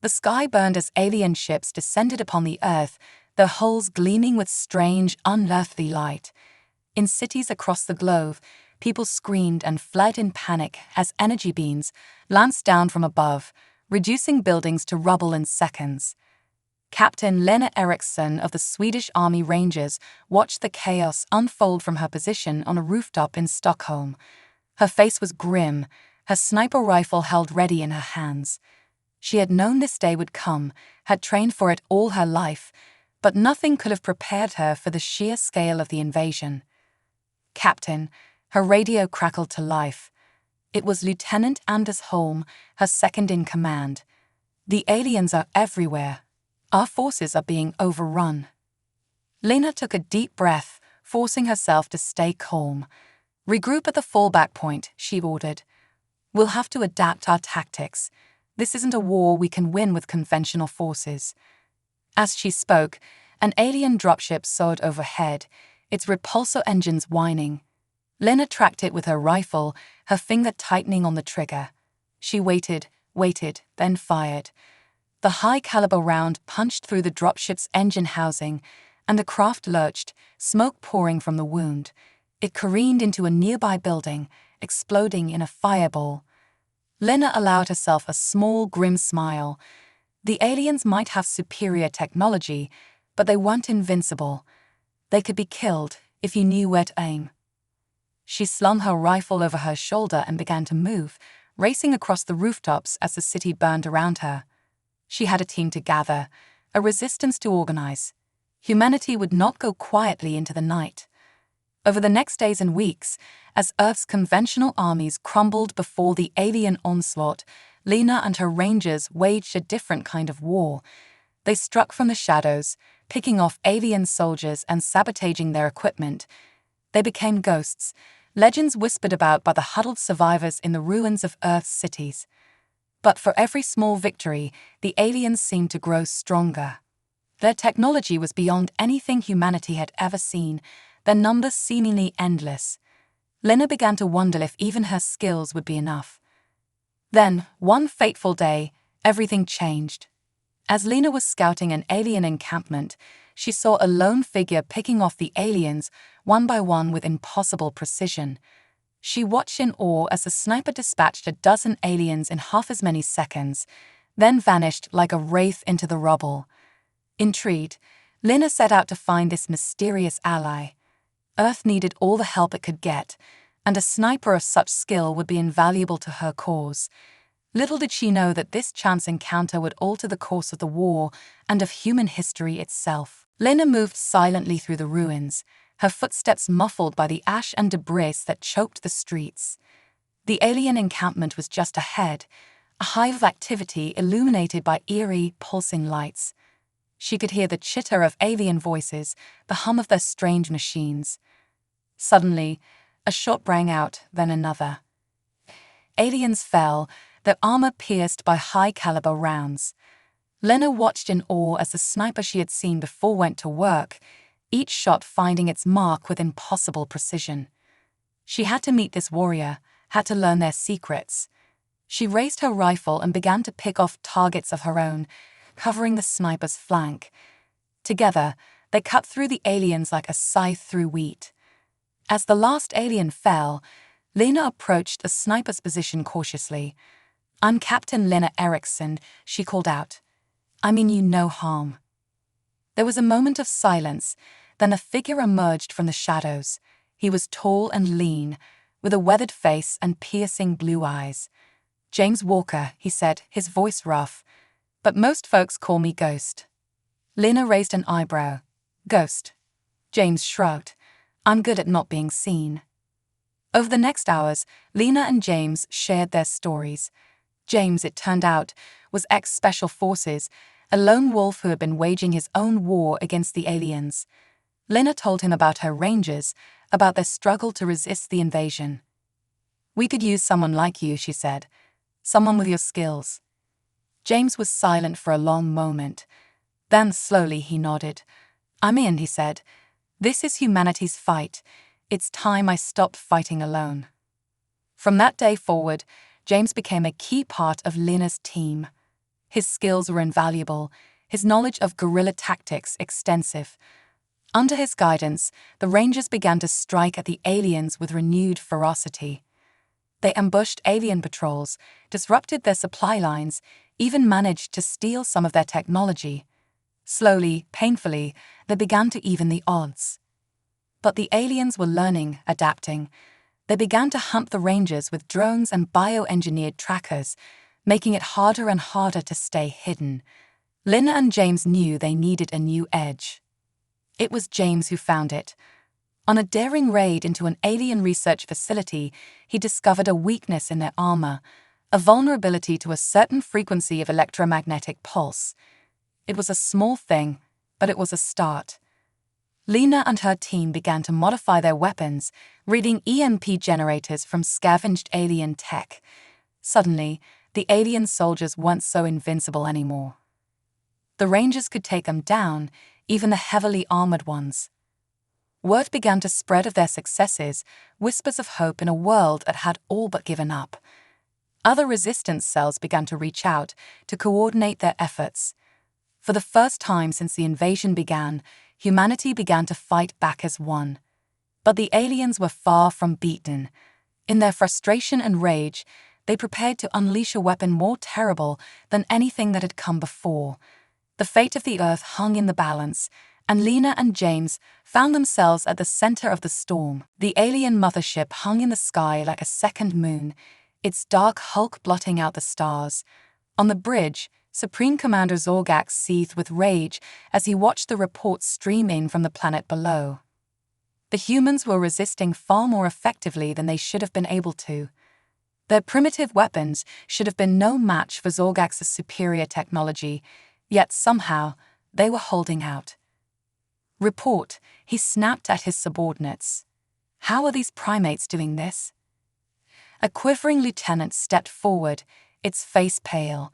The sky burned as alien ships descended upon the Earth, their hulls gleaming with strange, unearthly light. In cities across the globe, people screamed and fled in panic as energy beams lanced down from above, reducing buildings to rubble in seconds. Captain Lena Eriksson of the Swedish Army Rangers watched the chaos unfold from her position on a rooftop in Stockholm. Her face was grim, her sniper rifle held ready in her hands. She had known this day would come, had trained for it all her life, but nothing could have prepared her for the sheer scale of the invasion. "Captain," her radio crackled to life. It was Lieutenant Anders Holm, her second in command. "The aliens are everywhere. Our forces are being overrun." Lena took a deep breath, forcing herself to stay calm. "Regroup at the fallback point," she ordered. "We'll have to adapt our tactics. This isn't a war we can win with conventional forces." As she spoke, an alien dropship soared overhead, its repulsor engines whining. Lena tracked it with her rifle, her finger tightening on the trigger. She waited, then fired. The high-caliber round punched through the dropship's engine housing, and the craft lurched, smoke pouring from the wound. It careened into a nearby building, exploding in a fireball. Lena allowed herself a small, grim smile. The aliens might have superior technology, but they weren't invincible. They could be killed if you knew where to aim. She slung her rifle over her shoulder and began to move, racing across the rooftops as the city burned around her. She had a team to gather, a resistance to organize. Humanity would not go quietly into the night. Over the next days and weeks, as Earth's conventional armies crumbled before the alien onslaught, Lena and her Rangers waged a different kind of war. They struck from the shadows, picking off alien soldiers and sabotaging their equipment. They became ghosts, legends whispered about by the huddled survivors in the ruins of Earth's cities. But for every small victory, the aliens seemed to grow stronger. Their technology was beyond anything humanity had ever seen, their numbers seemingly endless. Lena began to wonder if even her skills would be enough. Then, one fateful day, everything changed. As Lena was scouting an alien encampment, she saw a lone figure picking off the aliens, one by one with impossible precision. She watched in awe as the sniper dispatched a dozen aliens in half as many seconds, then vanished like a wraith into the rubble. Intrigued, Lena set out to find this mysterious ally. Earth needed all the help it could get, and a sniper of such skill would be invaluable to her cause. Little did she know that this chance encounter would alter the course of the war and of human history itself. Lena moved silently through the ruins, her footsteps muffled by the ash and debris that choked the streets. The alien encampment was just ahead, a hive of activity illuminated by eerie, pulsing lights. She could hear the chitter of alien voices, the hum of their strange machines. Suddenly, a shot rang out, then another. Aliens fell, their armor pierced by high-caliber rounds. Lena watched in awe as the sniper she had seen before went to work, each shot finding its mark with impossible precision. She had to meet this warrior, had to learn their secrets. She raised her rifle and began to pick off targets of her own, covering the sniper's flank. Together, they cut through the aliens like a scythe through wheat. As the last alien fell, Lena approached the sniper's position cautiously. "I'm Captain Lena Eriksson," she called out. "I mean you no harm." There was a moment of silence, then a figure emerged from the shadows. He was tall and lean, with a weathered face and piercing blue eyes. "James Walker," he said, his voice rough. "But most folks call me Ghost." Lena raised an eyebrow. "Ghost?" James shrugged. "I'm good at not being seen." Over the next hours, Lena and James shared their stories. James, it turned out, was ex-Special Forces, a lone wolf who had been waging his own war against the aliens. Lena told him about her Rangers, about their struggle to resist the invasion. "We could use someone like you," she said. "Someone with your skills." James was silent for a long moment. Then, slowly, he nodded. "I'm in," he said. "This is humanity's fight. It's time I stopped fighting alone." From that day forward, James became a key part of Lena's team. His skills were invaluable, his knowledge of guerrilla tactics extensive. Under his guidance, the Rangers began to strike at the aliens with renewed ferocity. They ambushed alien patrols, disrupted their supply lines, even managed to steal some of their technology. Slowly, painfully, they began to even the odds. But the aliens were learning, adapting. They began to hunt the Rangers with drones and bioengineered trackers, making it harder and harder to stay hidden. Lina and James knew they needed a new edge. It was James who found it. On a daring raid into an alien research facility, he discovered a weakness in their armor, a vulnerability to a certain frequency of electromagnetic pulse. It was a small thing, but it was a start. Lina and her team began to modify their weapons, reading EMP generators from scavenged alien tech. Suddenly, the alien soldiers weren't so invincible anymore. The Rangers could take them down, even the heavily armored ones. Word began to spread of their successes, whispers of hope in a world that had all but given up. Other resistance cells began to reach out, to coordinate their efforts. For the first time since the invasion began, humanity began to fight back as one. But the aliens were far from beaten. In their frustration and rage, they prepared to unleash a weapon more terrible than anything that had come before. The fate of the Earth hung in the balance, and Lina and James found themselves at the center of the storm. The alien mothership hung in the sky like a second moon, its dark hulk blotting out the stars. On the bridge, Supreme Commander Zorgax seethed with rage as he watched the reports stream in from the planet below. The humans were resisting far more effectively than they should have been able to. Their primitive weapons should have been no match for Zorgax's superior technology, yet somehow they were holding out. Report, he snapped at his subordinates. How are these primates doing this? A quivering lieutenant stepped forward, its face pale.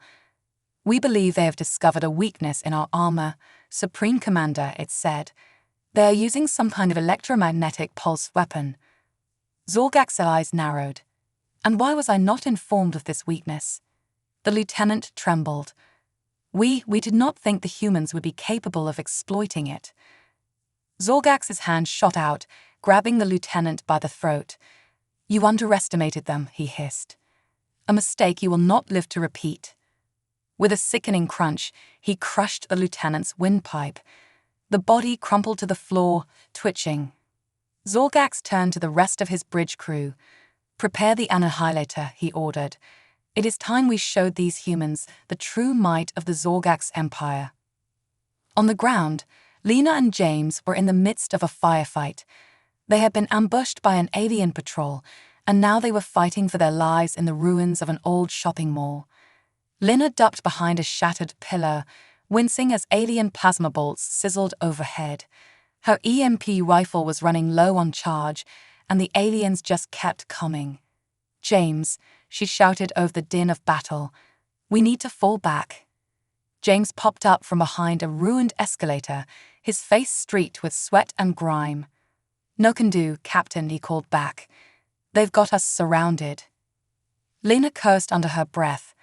We believe they have discovered a weakness in our armor, Supreme Commander, it said. They are using some kind of electromagnetic pulse weapon. Zorgax's eyes narrowed. And why was I not informed of this weakness? The lieutenant trembled. We did not think the humans would be capable of exploiting it. Zorgax's hand shot out, grabbing the lieutenant by the throat. You underestimated them, he hissed. A mistake you will not live to repeat. With a sickening crunch, he crushed the lieutenant's windpipe. The body crumpled to the floor, twitching. Zorgax turned to the rest of his bridge crew. Prepare the annihilator, he ordered. It is time we showed these humans the true might of the Zorgax Empire. On the ground, Lina and James were in the midst of a firefight. They had been ambushed by an alien patrol, and now they were fighting for their lives in the ruins of an old shopping mall. Lina ducked behind a shattered pillar, wincing as alien plasma bolts sizzled overhead. Her EMP rifle was running low on charge, and the aliens just kept coming. James, she shouted over the din of battle, we need to fall back. James popped up from behind a ruined escalator, his face streaked with sweat and grime. No can do, Captain, he called back. They've got us surrounded. Lina cursed under her breath.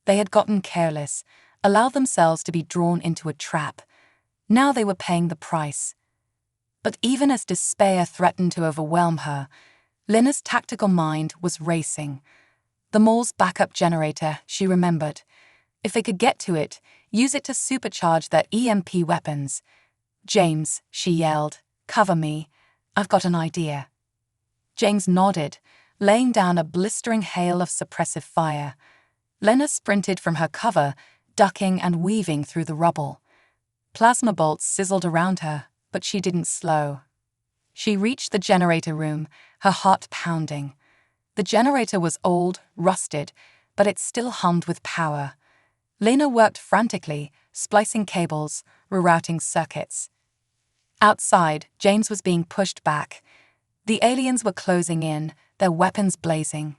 They had gotten careless, allowed themselves to be drawn into a trap. Now they were paying the price. But even as despair threatened to overwhelm her, Lina's tactical mind was racing. The mall's backup generator, she remembered. If they could get to it, use it to supercharge their EMP weapons. James, she yelled, cover me. I've got an idea. James nodded, laying down a blistering hail of suppressive fire. Lina sprinted from her cover, ducking and weaving through the rubble. Plasma bolts sizzled around her, but she didn't slow. She reached the generator room, her heart pounding. The generator was old, rusted, but it still hummed with power. Lina worked frantically, splicing cables, rerouting circuits. Outside, James was being pushed back. The aliens were closing in, their weapons blazing.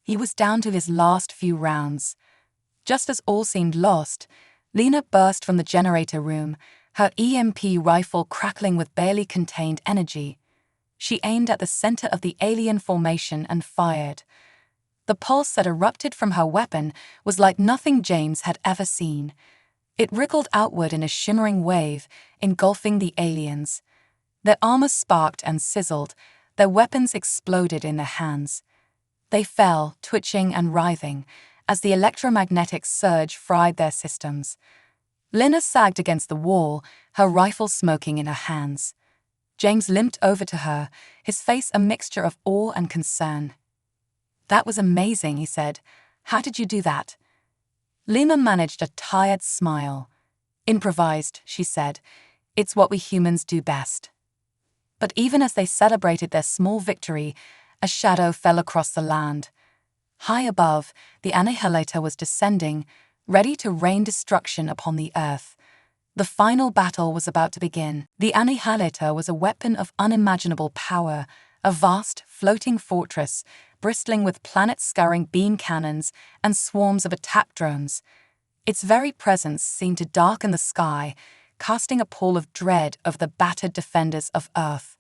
He was down to his last few rounds. Just as all seemed lost, Lina burst from the generator room, her EMP rifle crackling with barely contained energy. She aimed at the center of the alien formation and fired. The pulse that erupted from her weapon was like nothing James had ever seen. It rippled outward in a shimmering wave, engulfing the aliens. Their armor sparked and sizzled, their weapons exploded in their hands. They fell, twitching and writhing, as the electromagnetic surge fried their systems. Lena sagged against the wall, her rifle smoking in her hands. James limped over to her, his face a mixture of awe and concern. "That was amazing," he said. "How did you do that?" Lena managed a tired smile. "Improvised," she said. "It's what we humans do best." But even as they celebrated their small victory, a shadow fell across the land. High above, the annihilator was descending, ready to rain destruction upon the earth. The final battle was about to begin. The annihilator was a weapon of unimaginable power, a vast, floating fortress, bristling with planet-scouring beam cannons and swarms of attack drones. Its very presence seemed to darken the sky, casting a pall of dread over the battered defenders of Earth.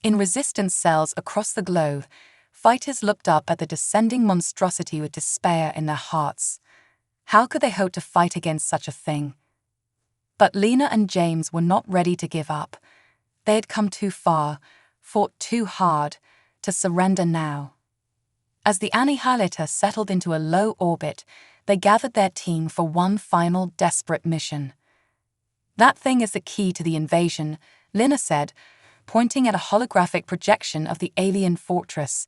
In resistance cells across the globe, fighters looked up at the descending monstrosity with despair in their hearts. How could they hope to fight against such a thing? But Lena and James were not ready to give up. They had come too far, fought too hard, to surrender now. As the annihilator settled into a low orbit, they gathered their team for one final desperate mission. "That thing is the key to the invasion," Lena said, pointing at a holographic projection of the alien fortress.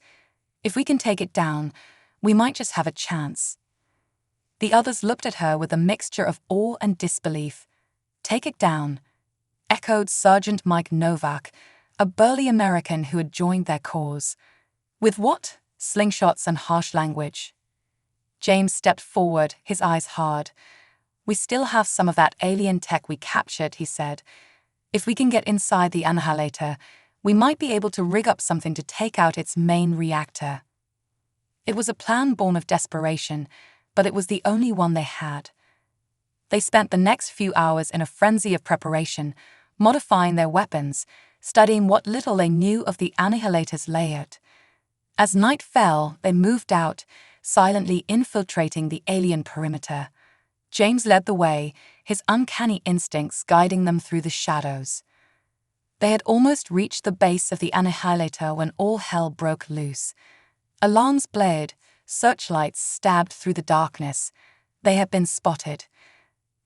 "If we can take it down, we might just have a chance." The others looked at her with a mixture of awe and disbelief. "Take it down?" echoed Sergeant Mike Novak, a burly American who had joined their cause. "With what? Slingshots and harsh language?" James stepped forward, his eyes hard. "We still have some of that alien tech we captured," he said. "If we can get inside the annihilator, we might be able to rig up something to take out its main reactor." It was a plan born of desperation, but it was the only one they had. They spent the next few hours in a frenzy of preparation, modifying their weapons, studying what little they knew of the annihilator's layout. As night fell, they moved out, silently infiltrating the alien perimeter. James led the way, his uncanny instincts guiding them through the shadows. They had almost reached the base of the annihilator when all hell broke loose. Alarms blared, searchlights stabbed through the darkness. They had been spotted.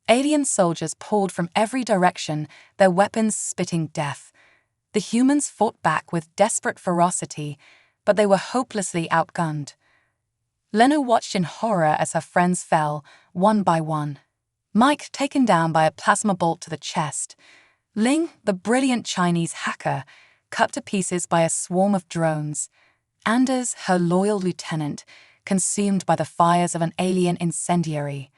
Alien soldiers poured from every direction, their weapons spitting death. The humans fought back with desperate ferocity, but they were hopelessly outgunned. Lena watched in horror as her friends fell, one by one. Mike taken down by a plasma bolt to the chest. Ling, the brilliant Chinese hacker, cut to pieces by a swarm of drones. Anders, her loyal lieutenant, consumed by the fires of an alien incendiary.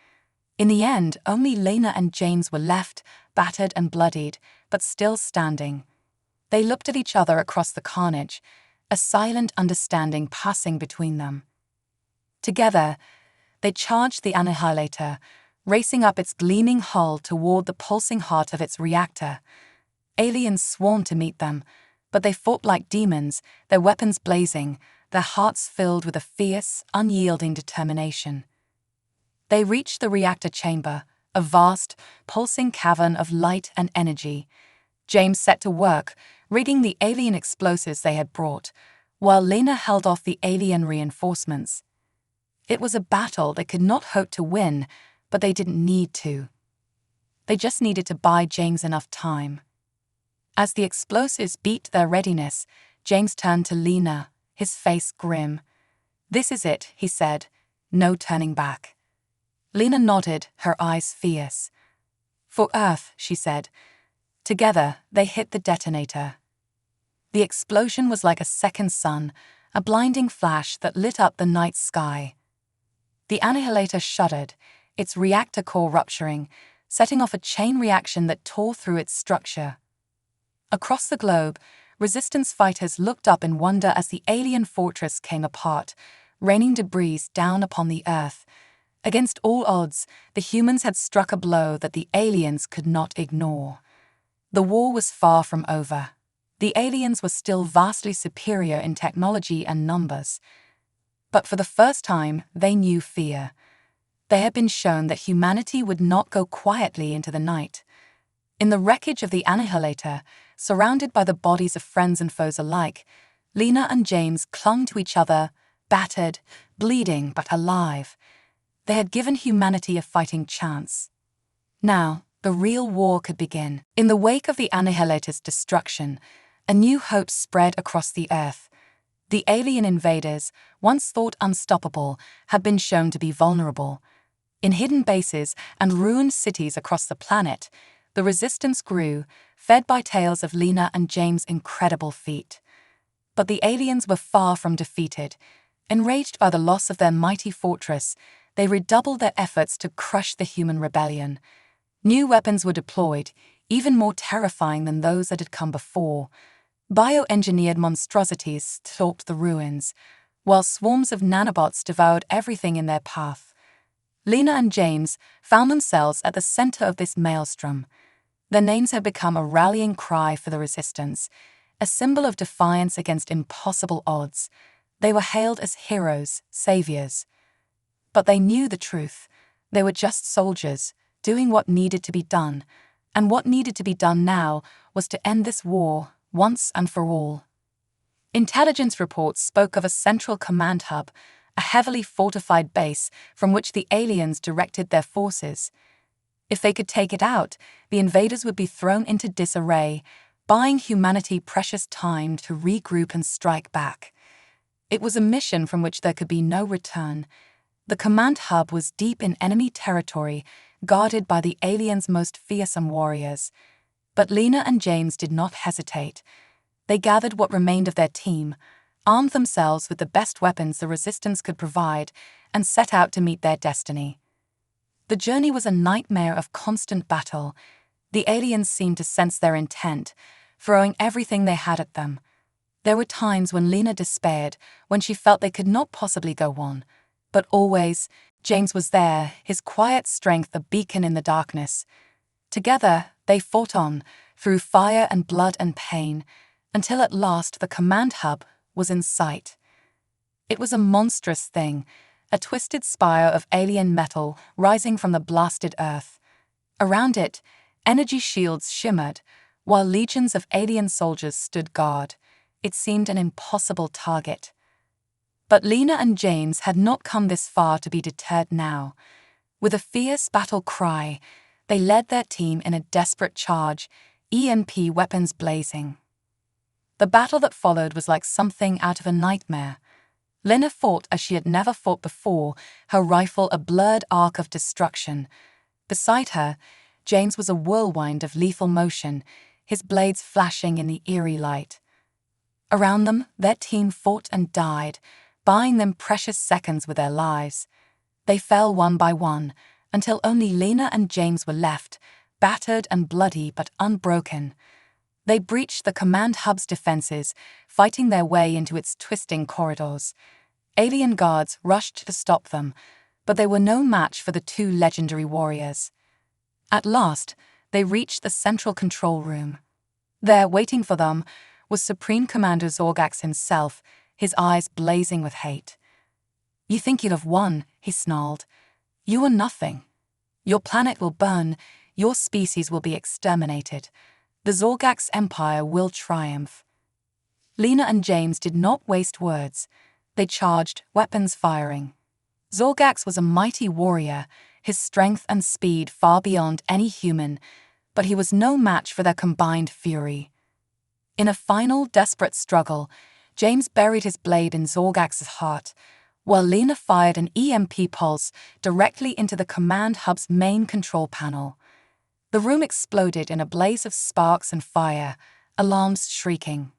In the end, only Lena and James were left, battered and bloodied, but still standing. They looked at each other across the carnage, a silent understanding passing between them. Together, they charged the annihilator, racing up its gleaming hull toward the pulsing heart of its reactor. Aliens swarmed to meet them, but they fought like demons, their weapons blazing, their hearts filled with a fierce, unyielding determination. They reached the reactor chamber, a vast, pulsing cavern of light and energy. James set to work, rigging the alien explosives they had brought, while Lena held off the alien reinforcements. It was a battle they could not hope to win, but they didn't need to. They just needed to buy James enough time. As the explosives beat their readiness, James turned to Lena, his face grim. "This is it," he said. "No turning back." Lena nodded, her eyes fierce. "For Earth," she said. Together, they hit the detonator. The explosion was like a second sun, a blinding flash that lit up the night sky. The annihilator shuddered, its reactor core rupturing, setting off a chain reaction that tore through its structure. Across the globe, resistance fighters looked up in wonder as the alien fortress came apart, raining debris down upon the Earth. Against all odds, the humans had struck a blow that the aliens could not ignore. The war was far from over. The aliens were still vastly superior in technology and numbers. But for the first time, they knew fear. They had been shown that humanity would not go quietly into the night. In the wreckage of the Annihilator, surrounded by the bodies of friends and foes alike, Lena and James clung to each other, battered, bleeding but alive. They had given humanity a fighting chance. Now, the real war could begin. In the wake of the Annihilator's destruction, a new hope spread across the Earth. The alien invaders, once thought unstoppable, had been shown to be vulnerable. In hidden bases and ruined cities across the planet, the resistance grew, fed by tales of Lena and James' incredible feat. But the aliens were far from defeated. Enraged by the loss of their mighty fortress, they redoubled their efforts to crush the human rebellion. New weapons were deployed, even more terrifying than those that had come before. Bioengineered monstrosities stalked the ruins, while swarms of nanobots devoured everything in their path. Lena and James found themselves at the center of this maelstrom. Their names had become a rallying cry for the resistance, a symbol of defiance against impossible odds. They were hailed as heroes, saviors. But they knew the truth. They were just soldiers, doing what needed to be done. And what needed to be done now was to end this war, once and for all. Intelligence reports spoke of a central command hub, a heavily fortified base from which the aliens directed their forces. If they could take it out, the invaders would be thrown into disarray, buying humanity precious time to regroup and strike back. It was a mission from which there could be no return. The command hub was deep in enemy territory, guarded by the aliens' most fearsome warriors. But Lena and James did not hesitate. They gathered what remained of their team, armed themselves with the best weapons the resistance could provide, and set out to meet their destiny. The journey was a nightmare of constant battle. The aliens seemed to sense their intent, throwing everything they had at them. There were times when Lena despaired, when she felt they could not possibly go on. But always, James was there, his quiet strength a beacon in the darkness. Together, they fought on, through fire and blood and pain, until at last the command hub was in sight. It was a monstrous thing, a twisted spire of alien metal rising from the blasted earth. Around it, energy shields shimmered, while legions of alien soldiers stood guard. It seemed an impossible target. But Lena and James had not come this far to be deterred now. With a fierce battle cry, they led their team in a desperate charge, EMP weapons blazing. The battle that followed was like something out of a nightmare. Lena fought as she had never fought before, her rifle a blurred arc of destruction. Beside her, James was a whirlwind of lethal motion, his blades flashing in the eerie light. Around them, their team fought and died, buying them precious seconds with their lives. They fell one by one, until only Lena and James were left, battered and bloody but unbroken. They breached the command hub's defenses, fighting their way into its twisting corridors. Alien guards rushed to stop them, but they were no match for the two legendary warriors. At last, they reached the central control room. There, waiting for them, was Supreme Commander Zorgax himself, his eyes blazing with hate. "You think you'd have won," he snarled. "You are nothing. Your planet will burn, your species will be exterminated. The Zorgax Empire will triumph." Lena and James did not waste words. They charged, weapons firing. Zorgax was a mighty warrior, his strength and speed far beyond any human, but he was no match for their combined fury. In a final, desperate struggle, James buried his blade in Zorgax's heart, while Lena fired an EMP pulse directly into the command hub's main control panel. The room exploded in a blaze of sparks and fire, alarms shrieking.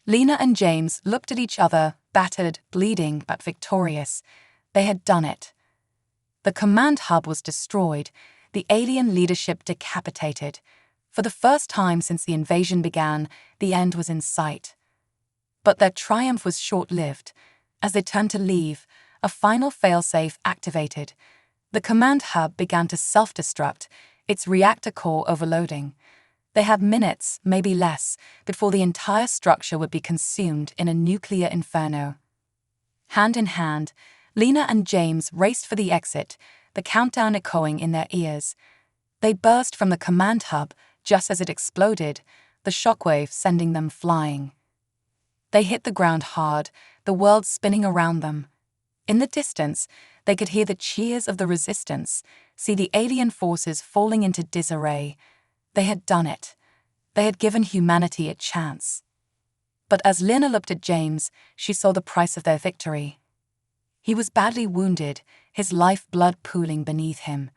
Lena and James looked at each other, battered, bleeding, but victorious. They had done it. The command hub was destroyed, the alien leadership decapitated. For the first time since the invasion began, the end was in sight. But their triumph was short-lived. As they turned to leave, a final failsafe activated. The command hub began to self-destruct, its reactor core overloading. They had minutes, maybe less, before the entire structure would be consumed in a nuclear inferno. Hand in hand, Lena and James raced for the exit, the countdown echoing in their ears. They burst from the command hub just as it exploded, the shockwave sending them flying. They hit the ground hard, the world spinning around them. In the distance, they could hear the cheers of the resistance, see the alien forces falling into disarray. They had done it. They had given humanity a chance. But as Lena looked at James, she saw the price of their victory. He was badly wounded, his lifeblood pooling beneath him.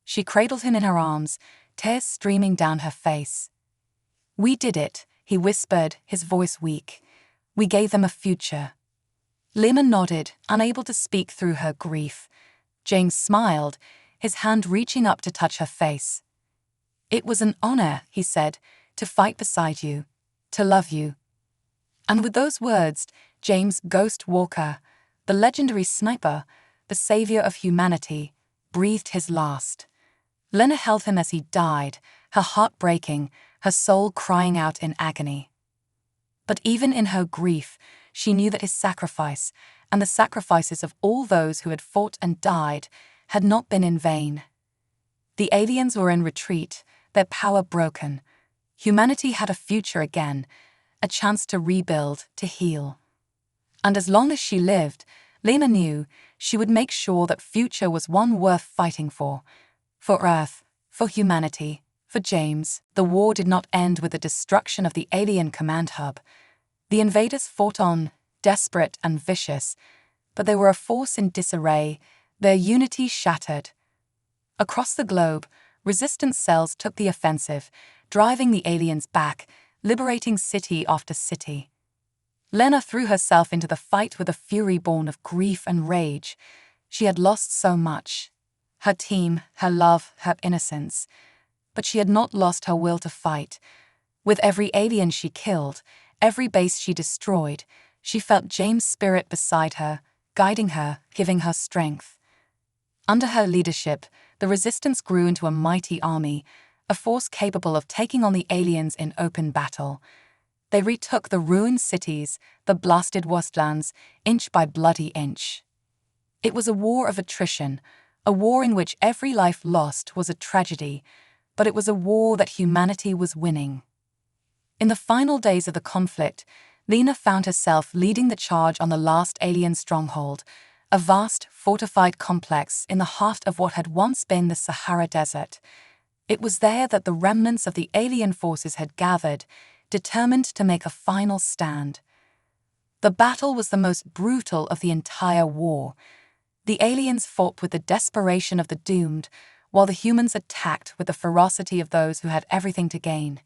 She cradled him in her arms, tears streaming down her face. "We did it," he whispered, his voice weak. "We gave them a future." Lena nodded, unable to speak through her grief. James smiled, his hand reaching up to touch her face. "It was an honor," he said, "to fight beside you, to love you." And with those words, James Ghost Walker, the legendary sniper, the savior of humanity, breathed his last. Lena held him as he died, her heart breaking, her soul crying out in agony. But even in her grief, she knew that his sacrifice, and the sacrifices of all those who had fought and died, had not been in vain. The aliens were in retreat, their power broken. Humanity had a future again, a chance to rebuild, to heal. And as long as she lived, Lena knew she would make sure that future was one worth fighting for Earth, for humanity, for James. The war did not end with the destruction of the alien command hub. The invaders fought on, desperate and vicious, but they were a force in disarray, their unity shattered. Across the globe, resistance cells took the offensive, driving the aliens back, liberating city after city. Lena threw herself into the fight with a fury born of grief and rage. She had lost so much. Her team, her love, her innocence. But she had not lost her will to fight. With every alien she killed, every base she destroyed, she felt James' spirit beside her, guiding her, giving her strength. Under her leadership, the resistance grew into a mighty army, a force capable of taking on the aliens in open battle. They retook the ruined cities, the blasted wastelands, inch by bloody inch. It was a war of attrition, a war in which every life lost was a tragedy, but it was a war that humanity was winning. In the final days of the conflict, Lena found herself leading the charge on the last alien stronghold, a vast, fortified complex in the heart of what had once been the Sahara Desert. It was there that the remnants of the alien forces had gathered, determined to make a final stand. The battle was the most brutal of the entire war. The aliens fought with the desperation of the doomed, while the humans attacked with the ferocity of those who had everything to gain.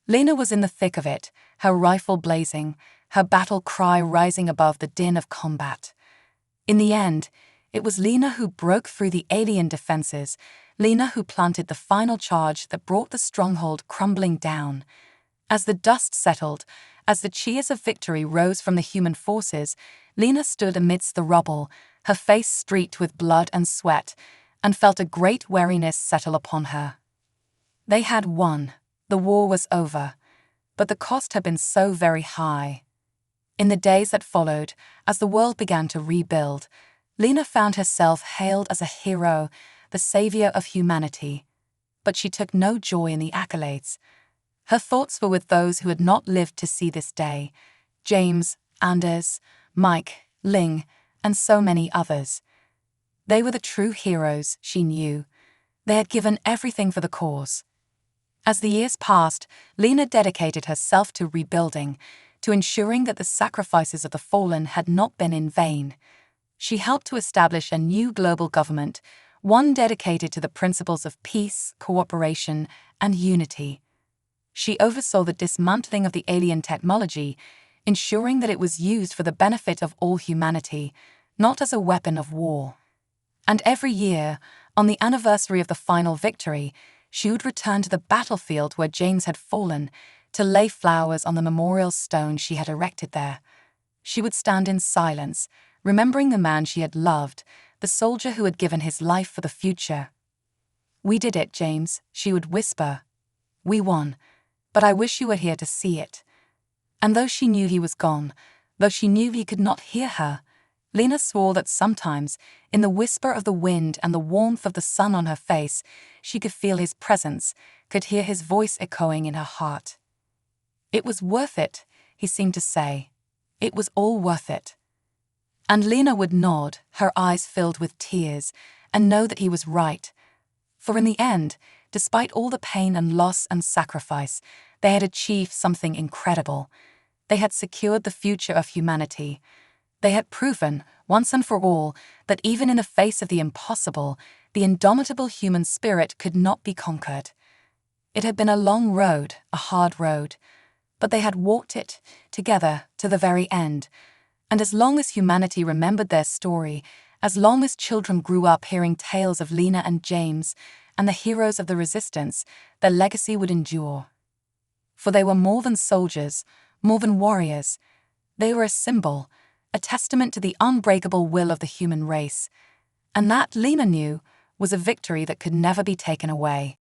Lena was in the thick of it, her rifle blazing, her battle cry rising above the din of combat. In the end, it was Lena who broke through the alien defenses, Lena who planted the final charge that brought the stronghold crumbling down. As the dust settled, as the cheers of victory rose from the human forces, Lena stood amidst the rubble, her face streaked with blood and sweat, and felt a great weariness settle upon her. They had won. The war was over. But the cost had been so very high. In the days that followed, as the world began to rebuild, Lena found herself hailed as a hero, the savior of humanity. But she took no joy in the accolades. Her thoughts were with those who had not lived to see this day: James, Anders, Mike, Ling, and so many others. They were the true heroes, she knew. They had given everything for the cause. As the years passed, Lena dedicated herself to rebuilding, to ensuring that the sacrifices of the fallen had not been in vain. She helped to establish a new global government, one dedicated to the principles of peace, cooperation, and unity. She oversaw the dismantling of the alien technology, ensuring that it was used for the benefit of all humanity, not as a weapon of war. And every year, on the anniversary of the final victory, she would return to the battlefield where James had fallen, to lay flowers on the memorial stone she had erected there. She would stand in silence, remembering the man she had loved, the soldier who had given his life for the future. "We did it, James," she would whisper. "We won, but I wish you were here to see it." And though she knew he was gone, though she knew he could not hear her, Lena swore that sometimes, in the whisper of the wind and the warmth of the sun on her face, she could feel his presence, could hear his voice echoing in her heart. It was worth it, he seemed to say. It was all worth it. And Lena would nod, her eyes filled with tears, and know that he was right. For in the end, despite all the pain and loss and sacrifice, they had achieved something incredible. They had secured the future of humanity. They had proven, once and for all, that even in the face of the impossible, the indomitable human spirit could not be conquered. It had been a long road, a hard road, but they had walked it, together, to the very end. And as long as humanity remembered their story, as long as children grew up hearing tales of Lena and James, and the heroes of the resistance, their legacy would endure. For they were more than soldiers, more than warriors. They were a symbol, a testament to the unbreakable will of the human race. And that, Lena knew, was a victory that could never be taken away.